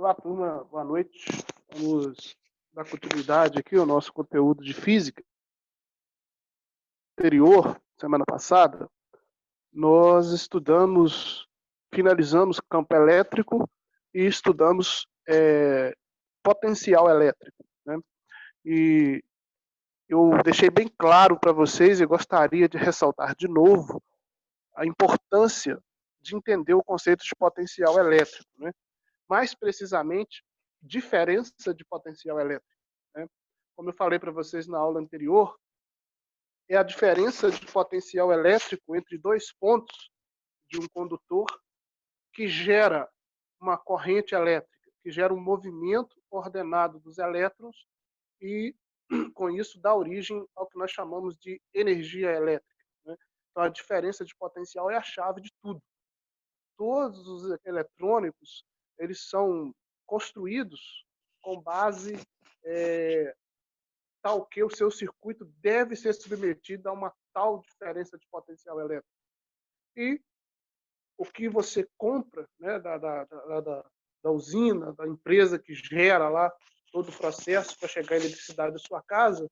Olá, turma, boa noite. Vamos dar continuidade aqui ao nosso conteúdo de física. Anterior, semana passada, nós finalizamos campo elétrico e estudamos potencial elétrico, né? E eu deixei bem claro para vocês e gostaria de ressaltar de novo a importância de entender o conceito de potencial elétrico, né? Mais precisamente, diferença de potencial elétrico, né? Como eu falei para vocês na aula anterior, é a diferença de potencial elétrico entre dois pontos de um condutor que gera uma corrente elétrica, que gera um movimento ordenado dos elétrons e, com isso, dá origem ao que nós chamamos de energia elétrica, né? Então, a diferença de potencial é a chave de tudo. Todos os eletrônicos, eles são construídos com base tal que o seu circuito deve ser submetido a uma tal diferença de potencial elétrico. E o que você compra, né, da usina, da empresa que gera lá todo o processo para chegar a eletricidade da sua casa,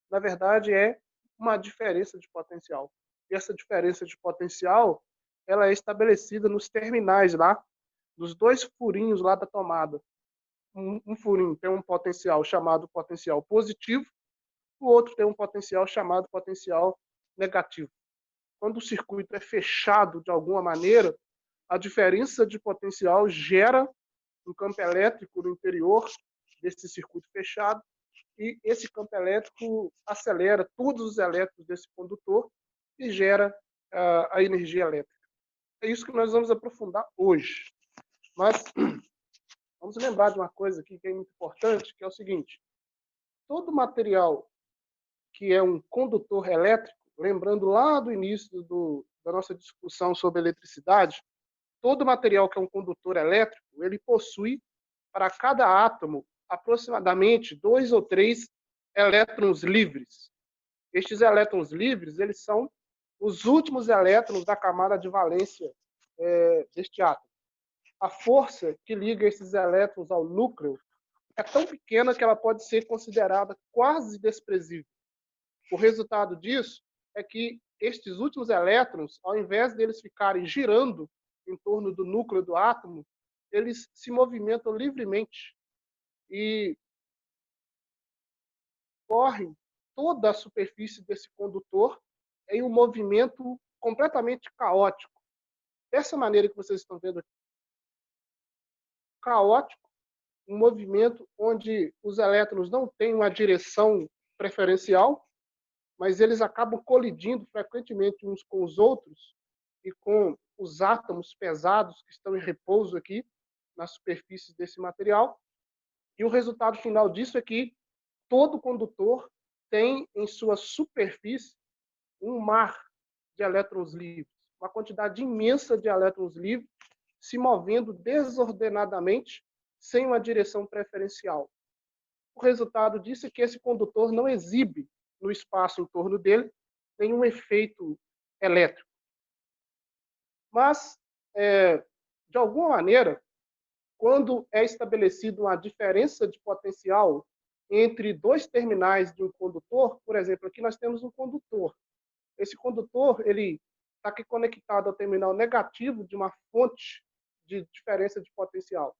na verdade é uma diferença de potencial. E essa diferença de potencial, ela é estabelecida nos terminais lá, nos dois furinhos lá da tomada. Um furinho tem um potencial chamado potencial positivo, o outro tem um potencial chamado potencial negativo. Quando o circuito é fechado de alguma maneira, a diferença de potencial gera um campo elétrico no interior desse circuito fechado e esse campo elétrico acelera todos os elétrons desse condutor e gera a energia elétrica. É isso que nós vamos aprofundar hoje. Mas vamos lembrar de uma coisa aqui que é muito importante, que é o seguinte: todo material que é um condutor elétrico, lembrando lá do início da nossa discussão sobre eletricidade, todo material que é um condutor elétrico, ele possui, para cada átomo, aproximadamente 2 ou 3 elétrons livres. Estes elétrons livres, eles são os últimos elétrons da camada de valência deste átomo. A força que liga esses elétrons ao núcleo é tão pequena que ela pode ser considerada quase desprezível. O resultado disso é que estes últimos elétrons, ao invés deles ficarem girando em torno do núcleo do átomo, eles se movimentam livremente e correm toda a superfície desse condutor em um movimento completamente caótico. Dessa maneira que vocês estão vendo aqui, caótico, um movimento onde os elétrons não têm uma direção preferencial, mas eles acabam colidindo frequentemente uns com os outros e com os átomos pesados que estão em repouso aqui na superfície desse material. E o resultado final disso é que todo condutor tem em sua superfície um mar de elétrons livres, uma quantidade imensa de elétrons livres se movendo desordenadamente sem uma direção preferencial. O resultado disso é que esse condutor não exibe no espaço em torno dele nenhum efeito elétrico. Mas, de alguma maneira, quando é estabelecida uma diferença de potencial entre dois terminais de um condutor, por exemplo, aqui nós temos um condutor. Esse condutor ele está aqui conectado ao terminal negativo de uma fonte de diferença de potencial.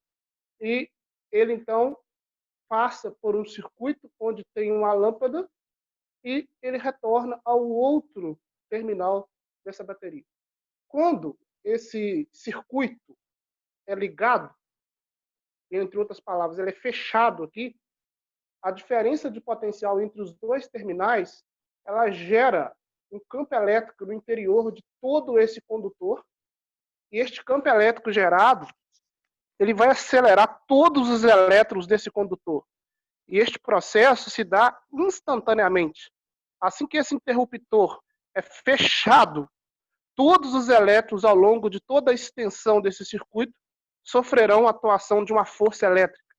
E ele, então, passa por um circuito onde tem uma lâmpada e ele retorna ao outro terminal dessa bateria. Quando esse circuito é ligado, entre outras palavras, ele é fechado aqui, a diferença de potencial entre os dois terminais, ela gera um campo elétrico no interior de todo esse condutor, e este campo elétrico gerado, ele vai acelerar todos os elétrons desse condutor. E este processo se dá instantaneamente. Assim que esse interruptor é fechado, todos os elétrons ao longo de toda a extensão desse circuito sofrerão a atuação de uma força elétrica.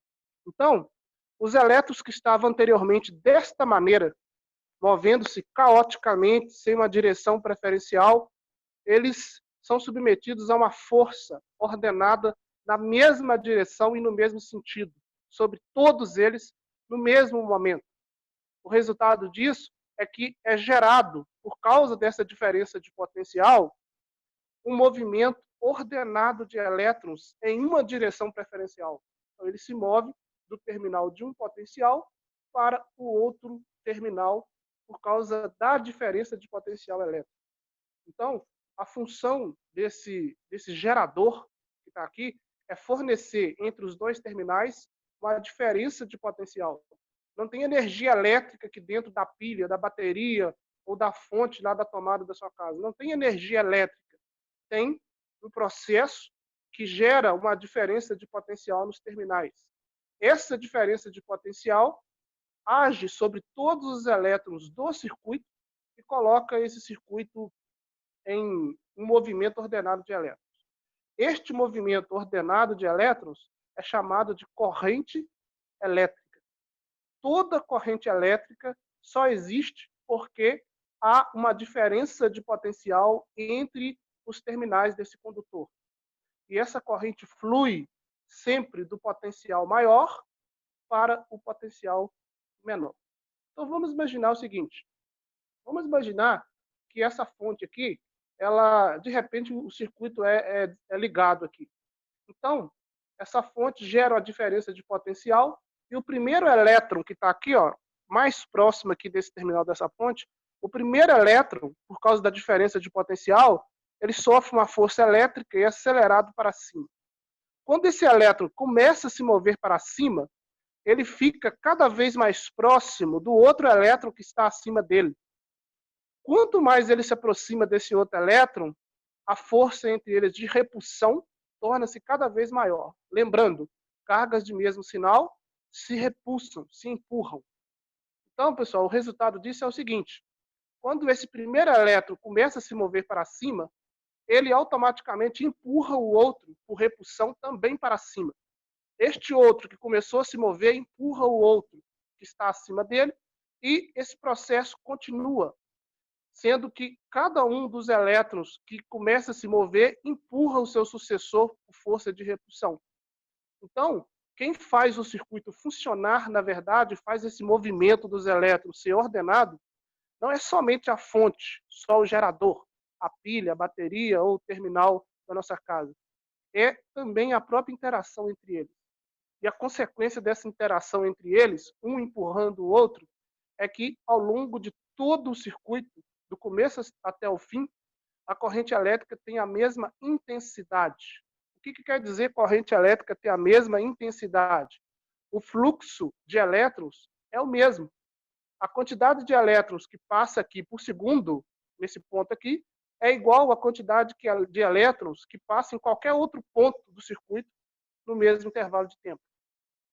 Então, os elétrons que estavam anteriormente desta maneira, movendo-se caoticamente, sem uma direção preferencial, eles são submetidos a uma força ordenada na mesma direção e no mesmo sentido, sobre todos eles no mesmo momento. O resultado disso é que é gerado, por causa dessa diferença de potencial, um movimento ordenado de elétrons em uma direção preferencial. Então, ele se move do terminal de um potencial para o outro terminal por causa da diferença de potencial elétrico. Então, a função desse gerador que está aqui é fornecer entre os dois terminais uma diferença de potencial. Não tem energia elétrica aqui dentro da pilha, da bateria ou da fonte lá da tomada da sua casa. Não tem energia elétrica. Tem um processo que gera uma diferença de potencial nos terminais. Essa diferença de potencial age sobre todos os elétrons do circuito e coloca esse circuito em um movimento ordenado de elétrons. Este movimento ordenado de elétrons é chamado de corrente elétrica. Toda corrente elétrica só existe porque há uma diferença de potencial entre os terminais desse condutor. E essa corrente flui sempre do potencial maior para o potencial menor. Então vamos imaginar o seguinte, vamos imaginar que essa fonte aqui, ela, de repente, o circuito é ligado aqui. Então, essa fonte gera a diferença de potencial e o primeiro elétron que está aqui, ó, mais próximo aqui desse terminal dessa fonte, o primeiro elétron, por causa da diferença de potencial, ele sofre uma força elétrica e é acelerado para cima. Quando esse elétron começa a se mover para cima, ele fica cada vez mais próximo do outro elétron que está acima dele. Quanto mais ele se aproxima desse outro elétron, a força entre eles de repulsão torna-se cada vez maior. Lembrando, cargas de mesmo sinal se repulsam, se empurram. Então, pessoal, o resultado disso é o seguinte: quando esse primeiro elétron começa a se mover para cima, ele automaticamente empurra o outro, por repulsão, também para cima. Este outro que começou a se mover empurra o outro que está acima dele e esse processo continua, sendo que cada um dos elétrons que começa a se mover empurra o seu sucessor por força de repulsão. Então, quem faz o circuito funcionar, na verdade, faz esse movimento dos elétrons ser ordenado, não é somente a fonte, só o gerador, a pilha, a bateria ou o terminal da nossa casa. É também a própria interação entre eles. E a consequência dessa interação entre eles, um empurrando o outro, é que ao longo de todo o circuito, do começo até o fim, a corrente elétrica tem a mesma intensidade. O que quer dizer corrente elétrica ter a mesma intensidade? O fluxo de elétrons é o mesmo. A quantidade de elétrons que passa aqui por segundo, nesse ponto aqui, é igual à quantidade de elétrons que passa em qualquer outro ponto do circuito no mesmo intervalo de tempo.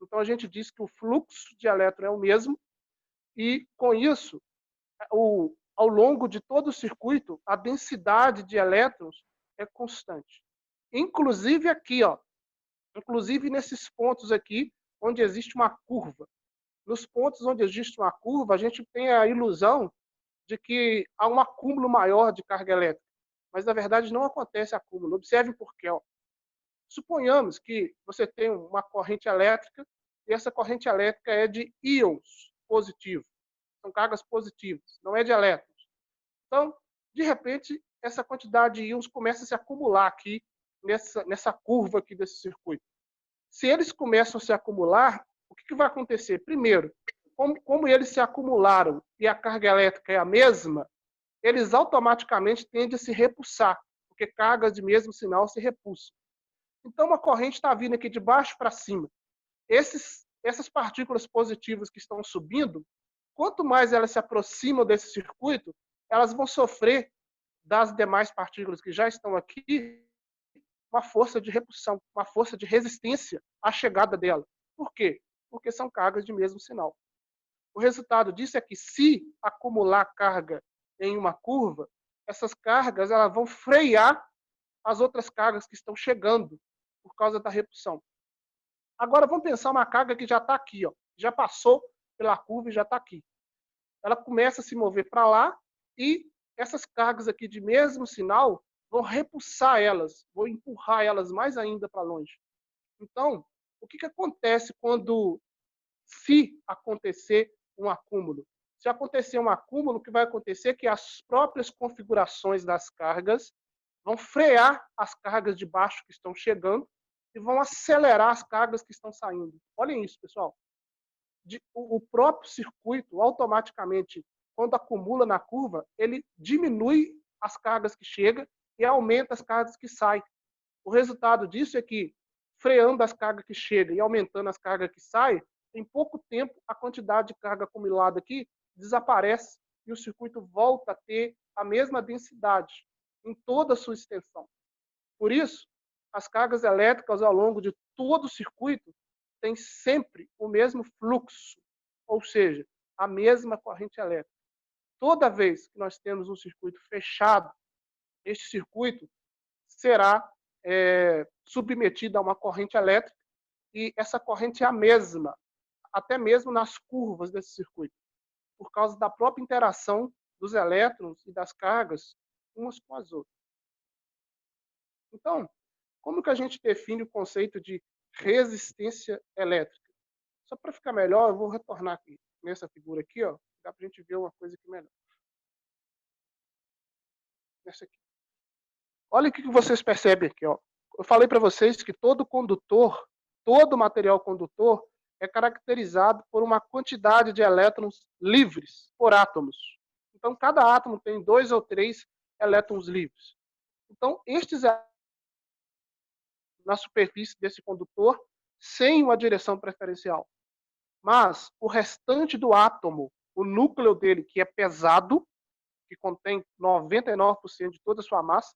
Então, a gente diz que o fluxo de elétron é o mesmo e, com isso, ao longo de todo o circuito, a densidade de elétrons é constante. Inclusive aqui, ó, inclusive nesses pontos aqui, onde existe uma curva. Nos pontos onde existe uma curva, a gente tem a ilusão de que há um acúmulo maior de carga elétrica. Mas, na verdade, não acontece acúmulo. Observe por quê. Ó. Suponhamos que você tem uma corrente elétrica e essa corrente elétrica é de íons positivos. São cargas positivas, não é de elétrons. Então, de repente, essa quantidade de íons começa a se acumular aqui nessa curva aqui desse circuito. Se eles começam a se acumular, o que vai acontecer? Primeiro, como eles se acumularam e a carga elétrica é a mesma, eles automaticamente tendem a se repulsar, porque cargas de mesmo sinal se repulsam. Então, uma corrente está vindo aqui de baixo para cima. Essas partículas positivas que estão subindo, quanto mais elas se aproximam desse circuito, elas vão sofrer das demais partículas que já estão aqui uma força de repulsão, uma força de resistência à chegada dela. Por quê? Porque são cargas de mesmo sinal. O resultado disso é que, se acumular carga em uma curva, essas cargas elas vão frear as outras cargas que estão chegando por causa da repulsão. Agora, vamos pensar uma carga que já está aqui, ó, já passou pela curva e já está aqui. Ela começa a se mover para lá e essas cargas aqui de mesmo sinal vão repulsar elas, vão empurrar elas mais ainda para longe. Então, o que acontece se acontecer um acúmulo? Se acontecer um acúmulo, o que vai acontecer é que as próprias configurações das cargas vão frear as cargas de baixo que estão chegando e vão acelerar as cargas que estão saindo. Olhem isso, pessoal. O próprio circuito, automaticamente, quando acumula na curva, ele diminui as cargas que chegam e aumenta as cargas que saem. O resultado disso é que, freando as cargas que chegam e aumentando as cargas que saem, em pouco tempo, a quantidade de carga acumulada aqui desaparece e o circuito volta a ter a mesma densidade em toda a sua extensão. Por isso, as cargas elétricas ao longo de todo o circuito têm sempre o mesmo fluxo, ou seja, a mesma corrente elétrica. Toda vez que nós temos um circuito fechado, este circuito será submetido a uma corrente elétrica e essa corrente é a mesma, até mesmo nas curvas desse circuito, por causa da própria interação dos elétrons e das cargas umas com as outras. Então, como que a gente define o conceito de resistência elétrica? Só para ficar melhor, eu vou retornar aqui nessa figura aqui, ó, dá para a gente ver uma coisa aqui melhor. Nessa aqui. Olha o que vocês percebem aqui, ó. Eu falei para vocês que todo condutor, todo material condutor é caracterizado por uma quantidade de elétrons livres por átomos. Então, cada átomo tem 2 ou 3 elétrons livres. Então, estes na superfície desse condutor sem uma direção preferencial. Mas o restante do átomo, o núcleo dele, que é pesado, que contém 99% de toda a sua massa,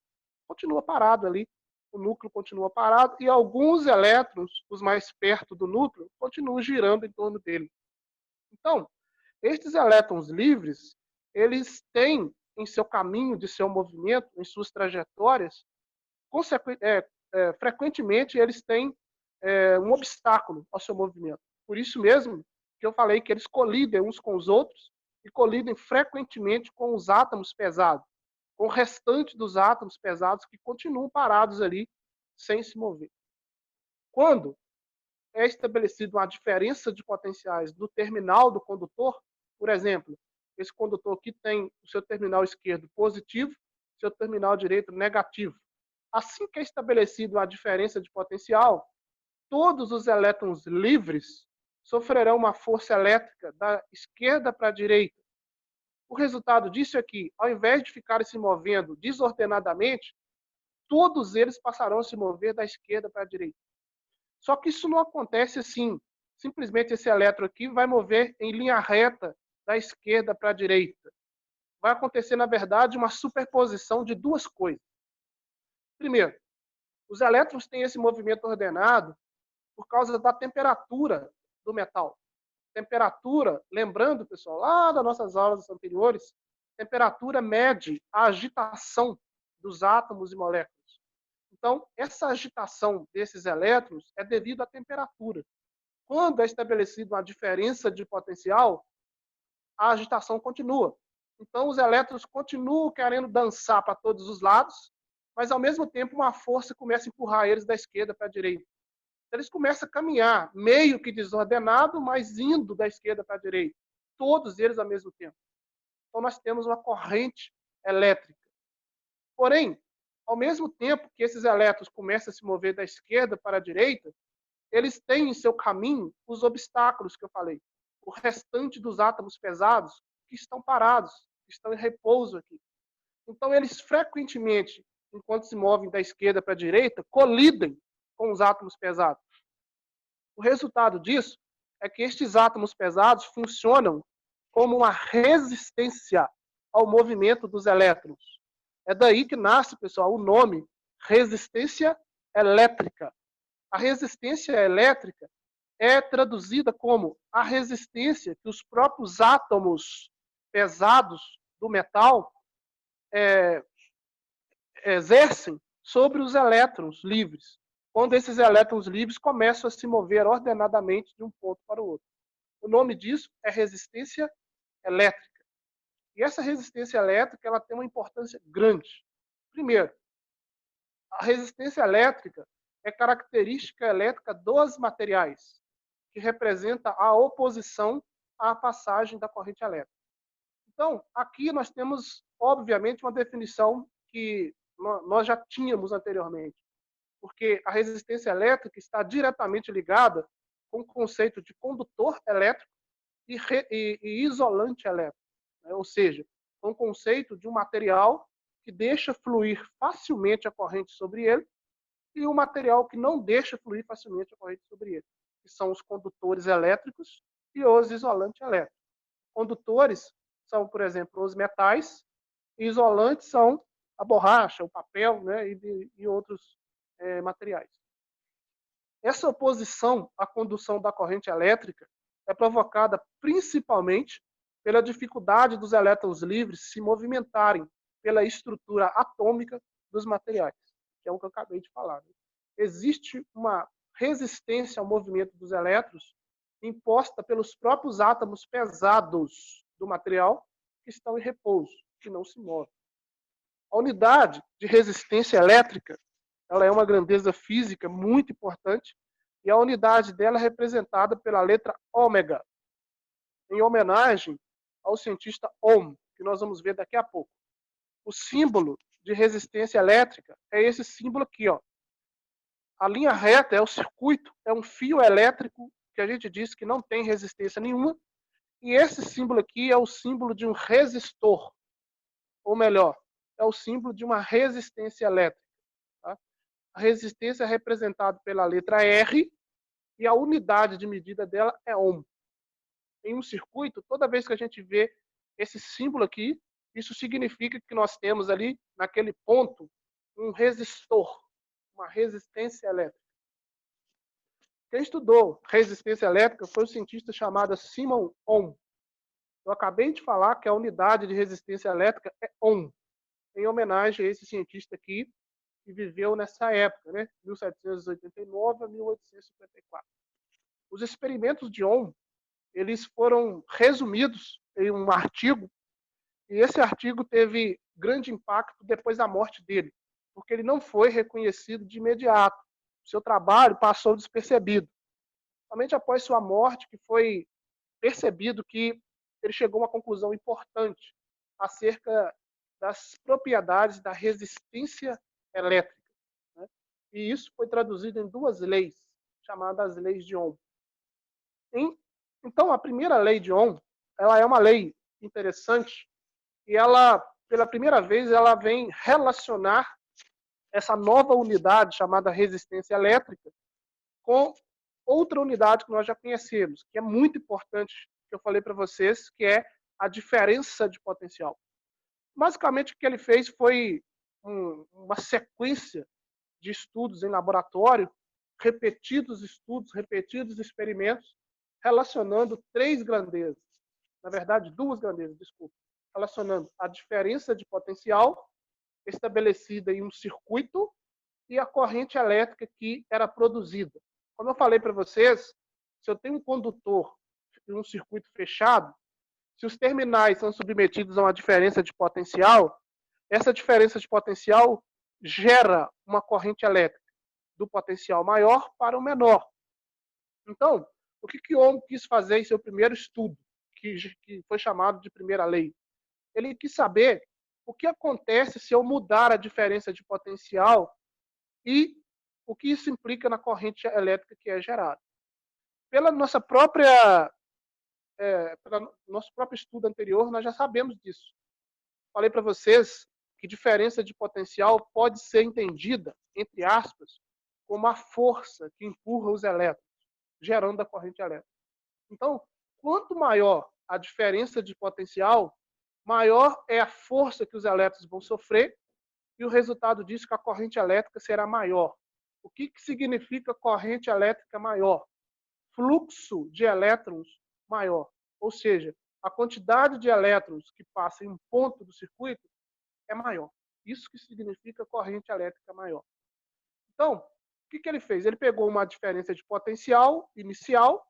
continua parado ali. O núcleo continua parado e alguns elétrons, os mais perto do núcleo, continuam girando em torno dele. Então, estes elétrons livres, eles têm em seu caminho de seu movimento, em suas trajetórias, frequentemente eles têm um obstáculo ao seu movimento. Por isso mesmo que eu falei que eles colidem uns com os outros e colidem frequentemente com os átomos pesados, com o restante dos átomos pesados que continuam parados ali sem se mover. Quando é estabelecida uma diferença de potenciais no terminal do condutor, por exemplo, esse condutor aqui tem o seu terminal esquerdo positivo, seu terminal direito negativo. Assim que é estabelecida uma diferença de potencial, todos os elétrons livres sofrerão uma força elétrica da esquerda para a direita. O resultado disso é que, ao invés de ficarem se movendo desordenadamente, todos eles passarão a se mover da esquerda para a direita. Só que isso não acontece assim. Simplesmente esse elétron aqui vai mover em linha reta da esquerda para a direita. Vai acontecer, na verdade, uma superposição de duas coisas. Primeiro, os elétrons têm esse movimento ordenado por causa da temperatura do metal. Temperatura, lembrando, pessoal, lá das nossas aulas anteriores, temperatura mede a agitação dos átomos e moléculas. Então, essa agitação desses elétrons é devido à temperatura. Quando é estabelecida uma diferença de potencial, a agitação continua. Então, os elétrons continuam querendo dançar para todos os lados, mas, ao mesmo tempo, uma força começa a empurrar eles da esquerda para a direita. Eles começam a caminhar, meio que desordenado, mas indo da esquerda para a direita. Todos eles ao mesmo tempo. Então, nós temos uma corrente elétrica. Porém, ao mesmo tempo que esses elétrons começam a se mover da esquerda para a direita, eles têm em seu caminho os obstáculos que eu falei. O restante dos átomos pesados que estão parados, que estão em repouso aqui. Então, eles frequentemente, enquanto se movem da esquerda para a direita, colidem com os átomos pesados. O resultado disso é que estes átomos pesados funcionam como uma resistência ao movimento dos elétrons. É daí que nasce, pessoal, o nome resistência elétrica. A resistência elétrica é traduzida como a resistência que os próprios átomos pesados do metal exercem sobre os elétrons livres, quando esses elétrons livres começam a se mover ordenadamente de um ponto para o outro. O nome disso é resistência elétrica. E essa resistência elétrica ela tem uma importância grande. Primeiro, a resistência elétrica é característica elétrica dos materiais, que representa a oposição à passagem da corrente elétrica. Então, aqui nós temos, obviamente, uma definição que nós já tínhamos anteriormente, porque a resistência elétrica está diretamente ligada com o conceito de condutor elétrico e isolante elétrico, né? Ou seja, com o conceito de um material que deixa fluir facilmente a corrente sobre ele e um material que não deixa fluir facilmente a corrente sobre ele, que são os condutores elétricos e os isolantes elétricos. Condutores são, por exemplo, os metais, e isolantes são a borracha, o papel, né, e outros materiais. Essa oposição à condução da corrente elétrica é provocada principalmente pela dificuldade dos elétrons livres se movimentarem pela estrutura atômica dos materiais, que é o que eu acabei de falar. Né? Existe uma resistência ao movimento dos elétrons imposta pelos próprios átomos pesados do material que estão em repouso, que não se movem. A unidade de resistência elétrica, ela é uma grandeza física muito importante e a unidade dela é representada pela letra ômega, em homenagem ao cientista Ohm, que nós vamos ver daqui a pouco. O símbolo de resistência elétrica é esse símbolo aqui, ó. A linha reta é o circuito, é um fio elétrico que a gente diz que não tem resistência nenhuma, e esse símbolo aqui é o símbolo de um resistor, ou melhor, é o símbolo de uma resistência elétrica. Tá? A resistência é representada pela letra R e a unidade de medida dela é ohm. Em um circuito, toda vez que a gente vê esse símbolo aqui, isso significa que nós temos ali, naquele ponto, um resistor, uma resistência elétrica. Quem estudou resistência elétrica foi o cientista chamado Simon Ohm. Eu acabei de falar que a unidade de resistência elétrica é ohm, em homenagem a esse cientista aqui, que viveu nessa época, né, 1789 a 1854. Os experimentos de Ohm, eles foram resumidos em um artigo, e esse artigo teve grande impacto depois da morte dele, porque ele não foi reconhecido de imediato. O seu trabalho passou despercebido. Somente após sua morte que foi percebido que ele chegou a uma conclusão importante acerca das propriedades da resistência elétrica. Né? E isso foi traduzido em duas leis, chamadas leis de Ohm. Então, a primeira lei de Ohm, ela é uma lei interessante e ela, pela primeira vez, ela vem relacionar essa nova unidade chamada resistência elétrica com outra unidade que nós já conhecemos, que é muito importante, que eu falei para vocês, que é a diferença de potencial. Basicamente, o que ele fez foi uma sequência de estudos em laboratório, repetidos estudos, repetidos experimentos, relacionando três grandezas, na verdade, duas grandezas, desculpa, relacionando a diferença de potencial estabelecida em um circuito e a corrente elétrica que era produzida. Como eu falei para vocês, se eu tenho um condutor em um circuito fechado, se os terminais são submetidos a uma diferença de potencial, essa diferença de potencial gera uma corrente elétrica do potencial maior para o menor. Então, o que Ohm quis fazer em seu primeiro estudo, que foi chamado de primeira lei? Ele quis saber o que acontece se eu mudar a diferença de potencial e o que isso implica na corrente elétrica que é gerada. Pela pelo nosso próprio estudo anterior, nós já sabemos disso. Falei para vocês que diferença de potencial pode ser entendida, entre aspas, como a força que empurra os elétrons, gerando a corrente elétrica. Então, quanto maior a diferença de potencial, maior é a força que os elétrons vão sofrer e o resultado disso é que a corrente elétrica será maior. O que significa corrente elétrica maior? Fluxo de elétrons maior. Ou seja, a quantidade de elétrons que passa em um ponto do circuito é maior. Isso que significa corrente elétrica maior. Então, o que ele fez? Ele pegou uma diferença de potencial inicial,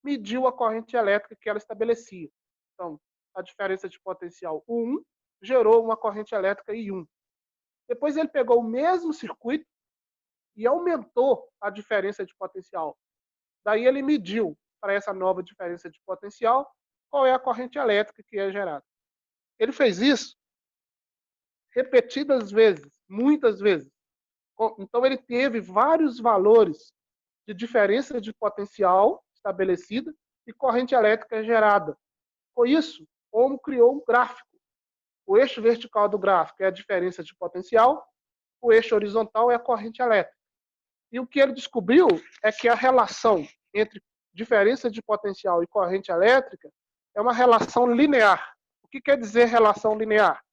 mediu a corrente elétrica que ela estabelecia. Então, a diferença de potencial U1 gerou uma corrente elétrica I1. Depois ele pegou o mesmo circuito e aumentou a diferença de potencial. Daí ele mediu para essa nova diferença de potencial qual é a corrente elétrica que é gerada. Ele fez isso repetidas vezes, muitas vezes. Então ele teve vários valores de diferença de potencial estabelecida e corrente elétrica gerada. Com isso, Ohm criou um gráfico. O eixo vertical do gráfico é a diferença de potencial, o eixo horizontal é a corrente elétrica. E o que ele descobriu é que a relação entre diferença de potencial e corrente elétrica é uma relação linear. O que quer dizer relação linear?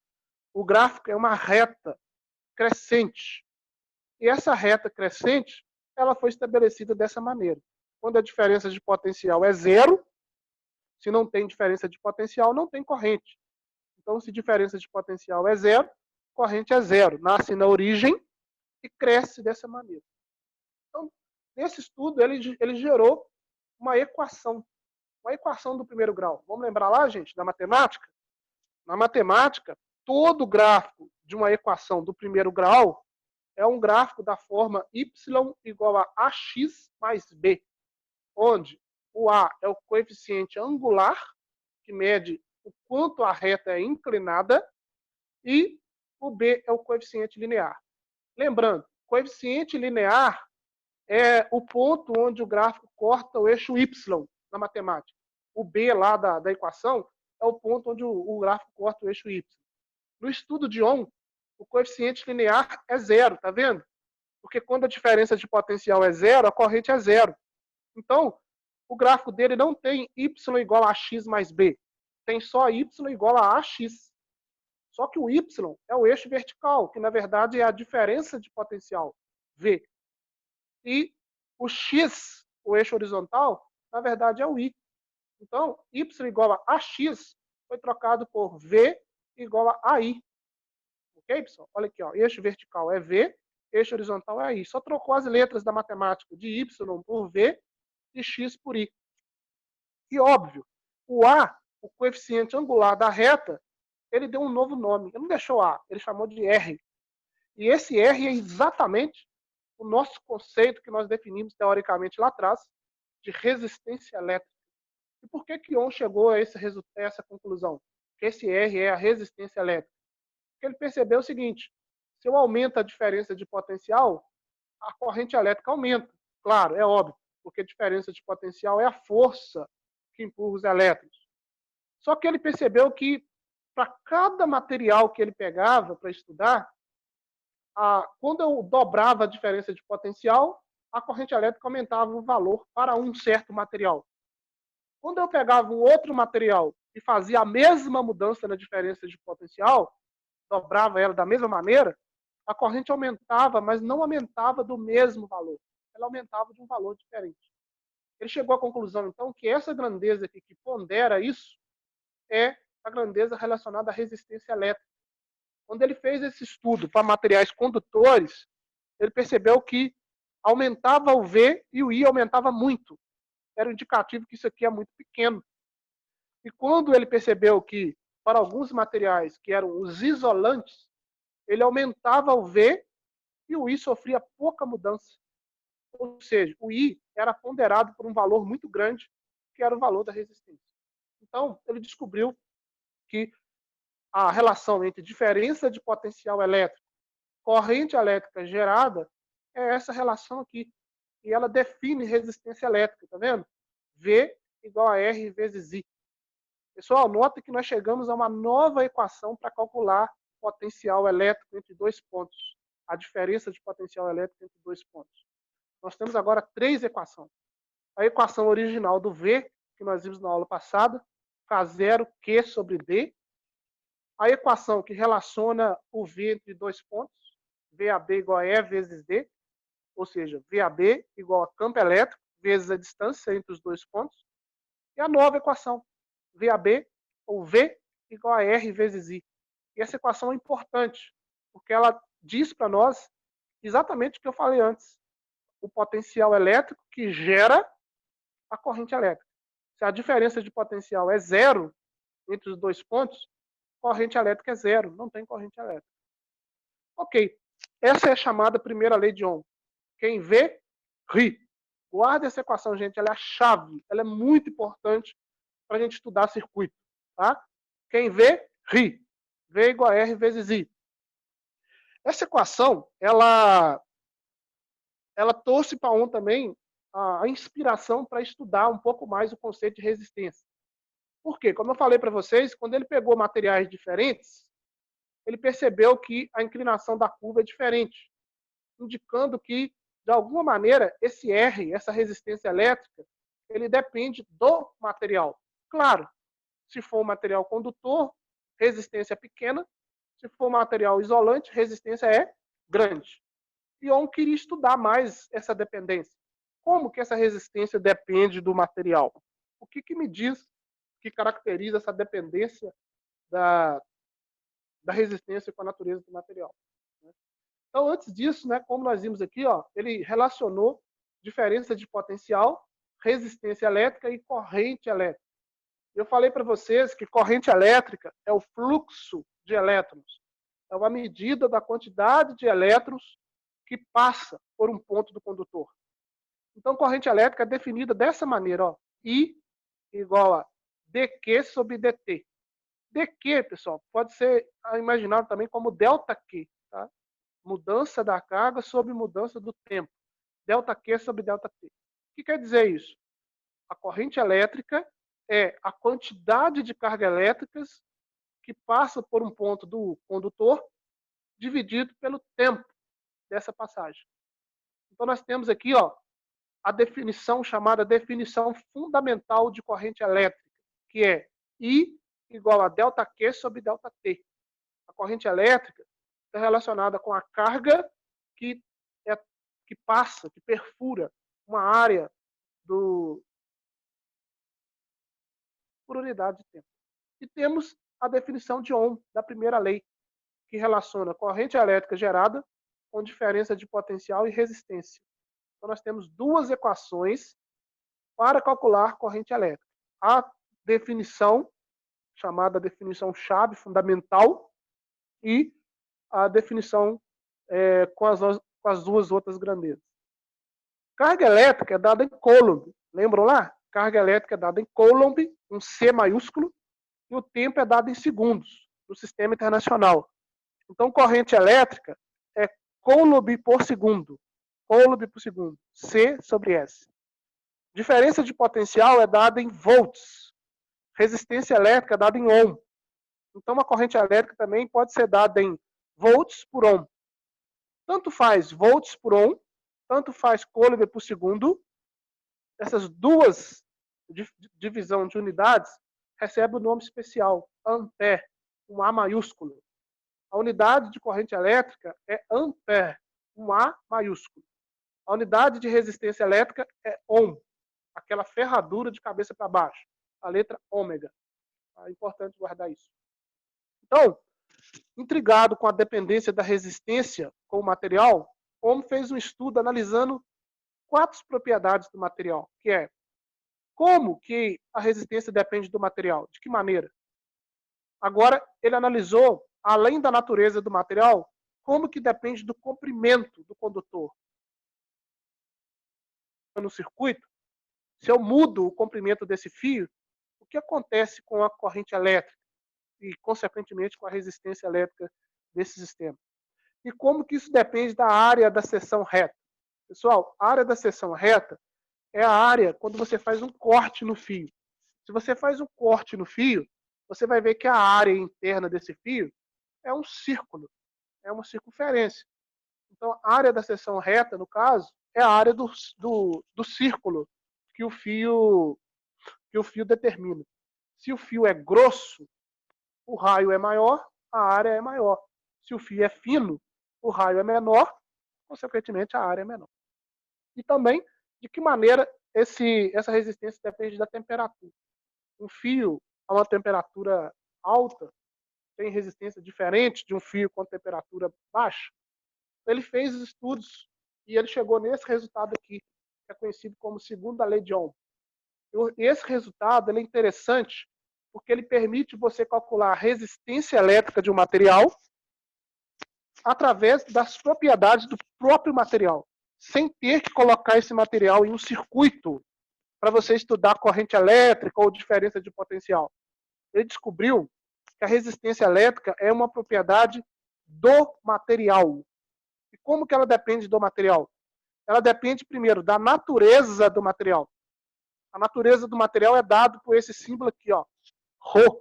O gráfico é uma reta crescente. E essa reta crescente, ela foi estabelecida dessa maneira. Quando a diferença de potencial é zero, se não tem diferença de potencial, não tem corrente. Então, se diferença de potencial é zero, corrente é zero. Nasce na origem e cresce dessa maneira. Então, nesse estudo, ele gerou uma equação do primeiro grau. Vamos lembrar lá, gente, da matemática? Na matemática, todo gráfico de uma equação do primeiro grau é um gráfico da forma y igual a ax mais b, onde o a é o coeficiente angular, que mede o quanto a reta é inclinada, e o b é o coeficiente linear. Lembrando, coeficiente linear é o ponto onde o gráfico corta o eixo y na matemática. O b lá da equação é o ponto onde o gráfico corta o eixo y. No estudo de Ohm, o coeficiente linear é zero, tá vendo? Porque quando a diferença de potencial é zero, a corrente é zero. Então, o gráfico dele não tem y igual a x mais b. Tem só y igual a ax. Só que o y é o eixo vertical, que na verdade é a diferença de potencial, v. E o x, o eixo horizontal, na verdade é o y. Então, y igual a ax foi trocado por v igual a ai. Ok, pessoal? Olha aqui, ó. Eixo vertical é v, eixo horizontal é ai. Só trocou as letras da matemática de y por v e x por i. E óbvio, o a, o coeficiente angular da reta, ele deu um novo nome. Ele não deixou a, ele chamou de r. E esse r é exatamente o nosso conceito que nós definimos teoricamente lá atrás de resistência elétrica. E por que Ohm chegou a essa conclusão? Que esse R é a resistência elétrica. Porque ele percebeu o seguinte: se eu aumento a diferença de potencial, a corrente elétrica aumenta. Claro, é óbvio, porque a diferença de potencial é a força que empurra os elétrons. Só que ele percebeu que para cada material que ele pegava para estudar, quando eu dobrava a diferença de potencial, a corrente elétrica aumentava o valor para um certo material. Quando eu pegava um outro material e fazia a mesma mudança na diferença de potencial, dobrava ela da mesma maneira, a corrente aumentava, mas não aumentava do mesmo valor. Ela aumentava de um valor diferente. Ele chegou à conclusão, então, que essa grandeza aqui que pondera isso é a grandeza relacionada à resistência elétrica. Quando ele fez esse estudo para materiais condutores, ele percebeu que aumentava o V e o I aumentava muito. Era um indicativo que isso aqui é muito pequeno. E quando ele percebeu que, para alguns materiais, que eram os isolantes, ele aumentava o V e o I sofria pouca mudança. Ou seja, o I era ponderado por um valor muito grande, que era o valor da resistência. Então, ele descobriu que a relação entre diferença de potencial elétrico e corrente elétrica gerada é essa relação aqui. E ela define resistência elétrica, tá vendo? V igual a R vezes I. Pessoal, nota que nós chegamos a uma nova equação para calcular potencial elétrico entre dois pontos. A diferença de potencial elétrico entre dois pontos. Nós temos agora 3 equações. A equação original do V, que nós vimos na aula passada, K0 Q sobre D. A equação que relaciona o V entre dois pontos, VAB igual a E vezes D, ou seja, VAB igual a campo elétrico vezes a distância entre os dois pontos. E a nova equação, VAB, ou V, igual a R vezes I. E essa equação é importante, porque ela diz para nós exatamente o que eu falei antes. O potencial elétrico que gera a corrente elétrica. Se a diferença de potencial é zero entre os dois pontos, corrente elétrica é zero, não tem corrente elétrica. Ok, essa é a chamada primeira lei de Ohm, Quem vê, ri. Guarda essa equação, gente, ela é a chave, ela é muito importante para a gente estudar circuito, tá? Quem vê, ri. V igual a R vezes I. Essa equação, ela trouxe para um também a inspiração para estudar um pouco mais o conceito de resistência. Por quê? Como eu falei para vocês, quando ele pegou materiais diferentes, ele percebeu que a inclinação da curva é diferente, indicando que, de alguma maneira, esse R, essa resistência elétrica, ele depende do material. Claro, se for um material condutor, resistência é pequena. Se for um material isolante, resistência é grande. E Ohm queria estudar mais essa dependência. Como que essa resistência depende do material? O que me diz que caracteriza essa dependência da resistência com a natureza do material? Então, antes disso, né, como nós vimos aqui, ó, ele relacionou diferença de potencial, resistência elétrica e corrente elétrica. Eu falei para vocês que corrente elétrica é o fluxo de elétrons. É uma medida da quantidade de elétrons que passa por um ponto do condutor. Então, corrente elétrica é definida dessa maneira, ó, I igual a dQ sobre dt. dQ, pessoal, pode ser imaginado também como ΔQ, tá? Mudança da carga sobre mudança do tempo. ΔQ sobre ΔT. O que quer dizer isso? A corrente elétrica é a quantidade de cargas elétricas que passa por um ponto do condutor dividido pelo tempo dessa passagem. Então, nós temos aqui, ó, a definição chamada definição fundamental de corrente elétrica, que é I igual a ΔQ sobre ΔT. A corrente elétrica está relacionada com a carga que passa, que perfura uma área por unidade de tempo. E temos a definição de Ohm, da primeira lei, que relaciona corrente elétrica gerada com diferença de potencial e resistência. Então, nós temos duas equações para calcular corrente elétrica. A definição, chamada definição chave fundamental, e a definição com as duas outras grandezas. Carga elétrica é dada em Coulomb. Lembram lá? Carga elétrica é dada em Coulomb, um C maiúsculo, e o tempo é dado em segundos, no sistema internacional. Então, corrente elétrica é Coulomb por segundo. Coulomb por segundo. C sobre S. Diferença de potencial é dada em volts. Resistência elétrica é dada em ohm. Então, uma corrente elétrica também pode ser dada em volts por ohm. Tanto faz volts por ohm, tanto faz Coulomb por segundo. Essas duas divisão de unidades recebem o nome especial, ampere, um A maiúsculo. A unidade de corrente elétrica é ampere, um A maiúsculo. A unidade de resistência elétrica é ohm, aquela ferradura de cabeça para baixo, a letra ômega. É importante guardar isso. Então, intrigado com a dependência da resistência com o material, Ohm fez um estudo analisando 4 propriedades do material, que é como que a resistência depende do material, de que maneira. Agora, ele analisou, além da natureza do material, como que depende do comprimento do condutor. No circuito, se eu mudo o comprimento desse fio, o que acontece com a corrente elétrica e, consequentemente, com a resistência elétrica desse sistema? E como que isso depende da área da seção reta? Pessoal, a área da seção reta é a área quando você faz um corte no fio. Se você faz um corte no fio, você vai ver que a área interna desse fio é um círculo, é uma circunferência. Então, a área da seção reta, no caso, é a área do círculo que o fio determina. Se o fio é grosso, o raio é maior, a área é maior. Se o fio é fino, o raio é menor, consequentemente a área é menor. E também, de que maneira essa resistência depende da temperatura. Um fio a uma temperatura alta tem resistência diferente de um fio com temperatura baixa. Ele fez estudos e ele chegou nesse resultado aqui, que é conhecido como segunda lei de Ohm. E esse resultado é interessante porque ele permite você calcular a resistência elétrica de um material através das propriedades do próprio material. sem ter que colocar esse material em um circuito para você estudar corrente elétrica ou diferença de potencial. Ele descobriu que a resistência elétrica é uma propriedade do material. E como que ela depende do material? Ela depende, primeiro, da natureza do material. A natureza do material é dado por esse símbolo aqui, ó, Rho.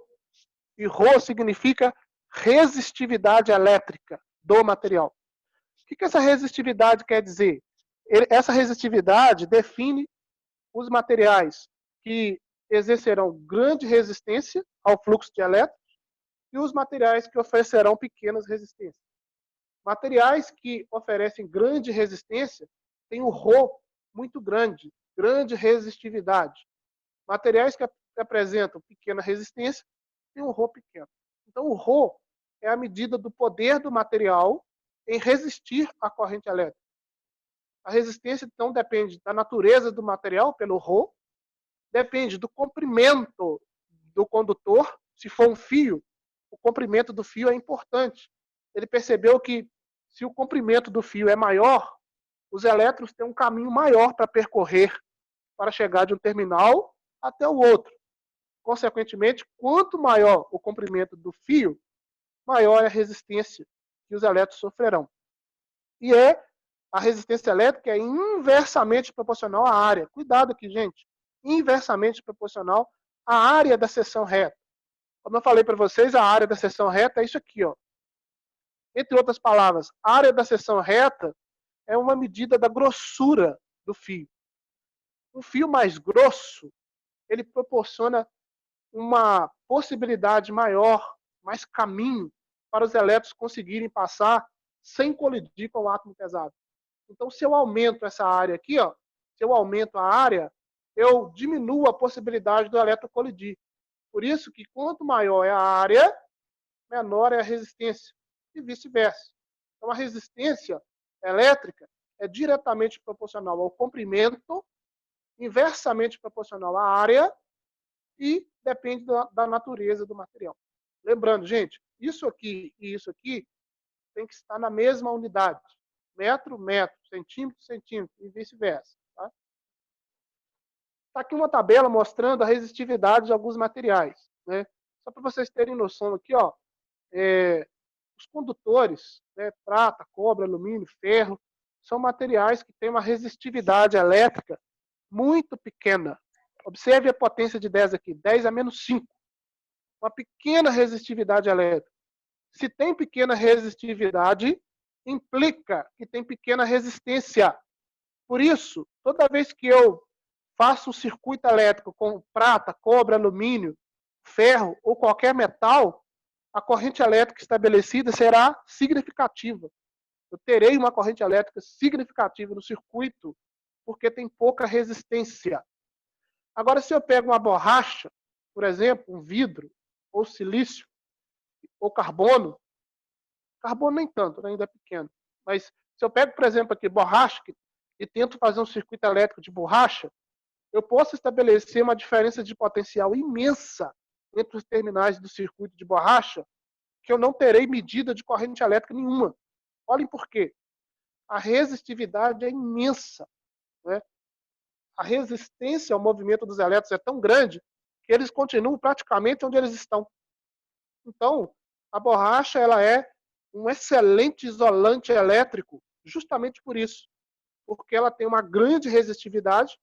E Rho significa resistividade elétrica do material. O que essa resistividade quer dizer? Essa resistividade define os materiais que exercerão grande resistência ao fluxo de elétrons e os materiais que oferecerão pequenas resistências. Materiais que oferecem grande resistência têm um Rho muito grande, grande resistividade. Materiais que apresentam pequena resistência têm um Rho pequeno. Então, o Rho é a medida do poder do material em resistir à corrente elétrica. A resistência, então, depende da natureza do material, pelo Rho, depende do comprimento do condutor. Se for um fio, o comprimento do fio é importante. Ele percebeu que, se o comprimento do fio é maior, os elétrons têm um caminho maior para percorrer para chegar de um terminal até o outro. Consequentemente, quanto maior o comprimento do fio, maior é a resistência que os elétrons sofrerão. E a resistência elétrica é inversamente proporcional à área. Cuidado aqui, gente. Inversamente proporcional à área da seção reta. Como eu falei para vocês, a área da seção reta é isso aqui, ó. Entre outras palavras, a área da seção reta é uma medida da grossura do fio. Um fio mais grosso, ele proporciona uma possibilidade maior, mais caminho para os elétrons conseguirem passar sem colidir com o átomo pesado. Então, se eu aumento essa área aqui, ó, se eu aumento a área, eu diminuo a possibilidade do elétron colidir. Por isso que quanto maior é a área, menor é a resistência, e vice-versa. Então, a resistência elétrica é diretamente proporcional ao comprimento, inversamente proporcional à área, e depende da natureza do material. Lembrando, gente, isso aqui e isso aqui tem que estar na mesma unidade. Metro, metro, centímetro, centímetro, e vice-versa. Tá? Tá aqui uma tabela mostrando a resistividade de alguns materiais. Né? Só para vocês terem noção aqui, ó, os condutores, né, prata, cobre, alumínio, ferro, são materiais que têm uma resistividade elétrica muito pequena. Observe a potência de 10 aqui, 10 a menos 5. Uma pequena resistividade elétrica. Se tem pequena resistividade, implica que tem pequena resistência. Por isso, toda vez que eu faço um circuito elétrico com prata, cobre, alumínio, ferro ou qualquer metal, a corrente elétrica estabelecida será significativa. Eu terei uma corrente elétrica significativa no circuito, porque tem pouca resistência. Agora, se eu pego uma borracha, por exemplo, um vidro, ou silício, ou carbono nem tanto, né, ainda é pequeno, mas se eu pego, por exemplo, aqui borracha e tento fazer um circuito elétrico de borracha, eu posso estabelecer uma diferença de potencial imensa entre os terminais do circuito de borracha, que eu não terei medida de corrente elétrica nenhuma. Olhem por quê. A resistividade é imensa. Né? A resistência ao movimento dos elétrons é tão grande que eles continuam praticamente onde eles estão. Então, a borracha ela é um excelente isolante elétrico, justamente por isso. Porque ela tem uma grande resistividade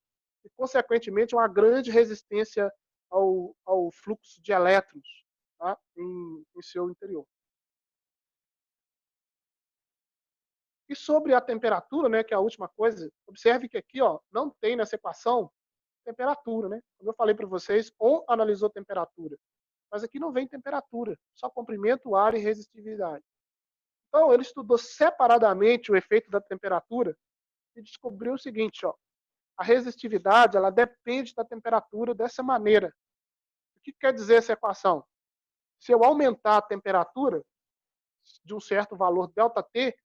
e, consequentemente, uma grande resistência ao fluxo de elétrons, tá? em seu interior. E sobre a temperatura, né, que é a última coisa, observe que aqui, ó, não tem nessa equação temperatura, né? Como eu falei para vocês, on analisou temperatura, mas aqui não vem temperatura, só comprimento, área e resistividade. Então, ele estudou separadamente o efeito da temperatura e descobriu o seguinte, ó, a resistividade ela depende da temperatura dessa maneira. O que quer dizer essa equação? Se eu aumentar a temperatura de um certo valor ΔT,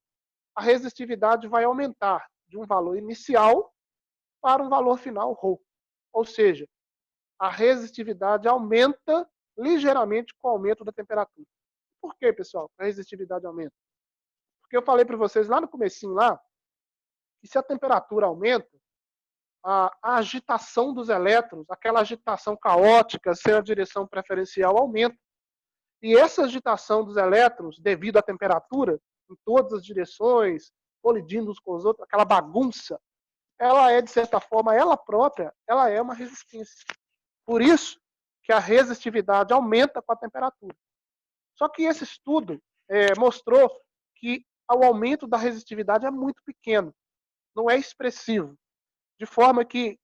a resistividade vai aumentar de um valor inicial para um valor final ρ. Ou seja, a resistividade aumenta ligeiramente com o aumento da temperatura. Por que, pessoal, a resistividade aumenta? Porque eu falei para vocês lá no comecinho lá, que se a temperatura aumenta, a agitação dos elétrons, aquela agitação caótica, sem a direção preferencial, aumenta. E essa agitação dos elétrons, devido à temperatura, em todas as direções, colidindo uns com os outros, aquela bagunça, ela é, de certa forma, ela própria, ela é uma resistência. Por isso que a resistividade aumenta com a temperatura. Só que esse estudo mostrou que o aumento da resistividade é muito pequeno, não é expressivo. De forma que,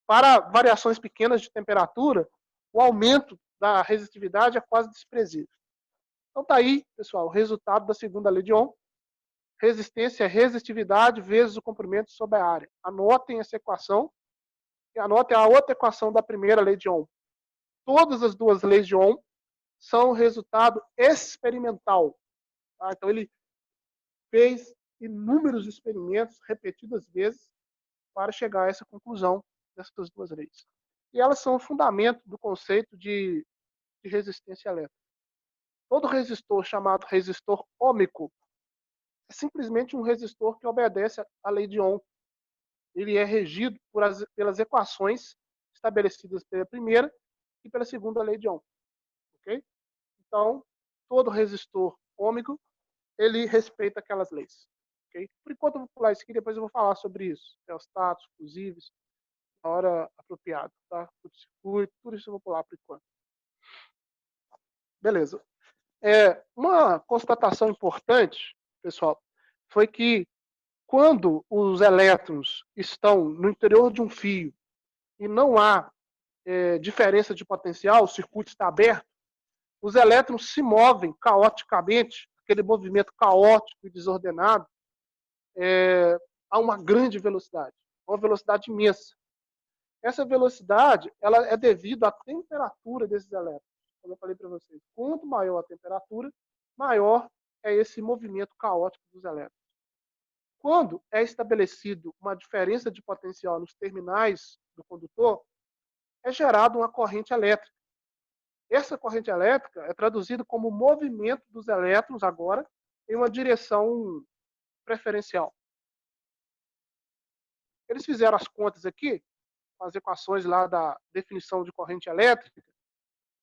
para variações pequenas de temperatura, o aumento da resistividade é quase desprezível. Então está aí, pessoal, o resultado da segunda lei de Ohm. Resistência é resistividade vezes o comprimento sobre a área. Anotem essa equação e anotem a outra equação da primeira lei de Ohm. Todas as duas leis de Ohm são resultado experimental. Tá? Então ele fez inúmeros experimentos repetidas vezes para chegar a essa conclusão dessas duas leis. E elas são o fundamento do conceito de resistência elétrica. Todo resistor chamado resistor ôhmico é simplesmente um resistor que obedece à lei de Ohm. Ele é regido pelas equações estabelecidas pela primeira e pela segunda lei de Ohm. Okay? Então, todo resistor ôhmico, ele respeita aquelas leis. Okay? Por enquanto, eu vou pular isso aqui, depois eu vou falar sobre isso. Termostatos, fusíveis, na hora apropriada. Tá? Curto-circuito, tudo isso eu vou pular por enquanto. Beleza. Uma constatação importante, pessoal, foi que quando os elétrons estão no interior de um fio e não há diferença de potencial, o circuito está aberto, os elétrons se movem caoticamente, aquele movimento caótico e desordenado, a uma grande velocidade, uma velocidade imensa. Essa velocidade ela é devido à temperatura desses elétrons. Como eu falei para vocês, quanto maior a temperatura, maior é esse movimento caótico dos elétrons. Quando é estabelecido uma diferença de potencial nos terminais do condutor, é gerada uma corrente elétrica. Essa corrente elétrica é traduzida como movimento dos elétrons agora em uma direção preferencial. Eles fizeram as contas aqui, as equações lá da definição de corrente elétrica,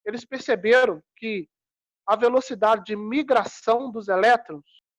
eles perceberam que a velocidade de migração dos elétrons